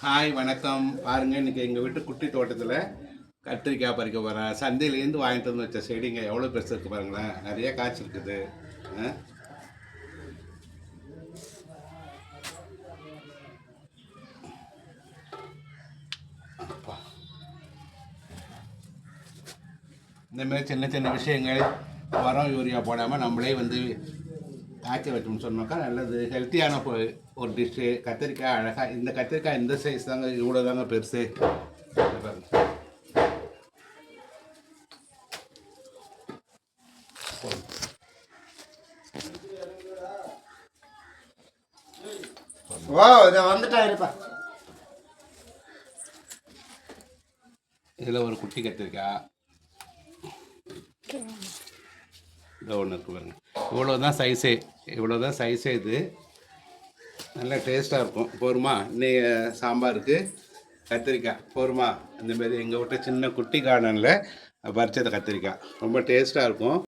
Hi வணக்கம். பாருங்கள், இன்றைக்கி எங்கள் வீட்டு குட்டி தோட்டத்தில் கத்திரிக்காய் பறிக்க போகிறேன். சந்தையிலேருந்து வாங்கிட்டு வந்து வச்ச செடிங்க எவ்வளோ பெருசு இருக்குது பாருங்களேன். நிறைய காய்ச்சிருக்குது. இந்தமாரி சின்ன சின்ன விஷயங்கள் உரம் யூரியா போடாமல் நம்மளே வந்து காய்ச்ச வச்சோம்னு சொன்னாக்கா நல்லது. ஹெல்த்தியான ஒரு டிஷ்ஷு. கத்திரிக்காய் அழகாக, இந்த கத்திரிக்காய் இந்த சைஸ் தாங்க, இவ்வளோ தாங்க பெருசு. ஓ இதை வந்துட்டாருப்பா. இதில் ஒரு குட்டி கத்திரிக்காய் இதை ஒன்று இருக்கு பாருங்க. இவ்வளோதான் சைஸே இது. நல்லா டேஸ்ட்டாக இருக்கும். போருமா? இன்னைக்கு சாம்பாருக்கு கத்திரிக்காய் போருமா? இந்தமாரி எங்கள் வீட்டு சின்ன குட்டி கார்டனில் பறிச்சது கத்திரிக்காய் ரொம்ப டேஸ்ட்டாக இருக்கும்.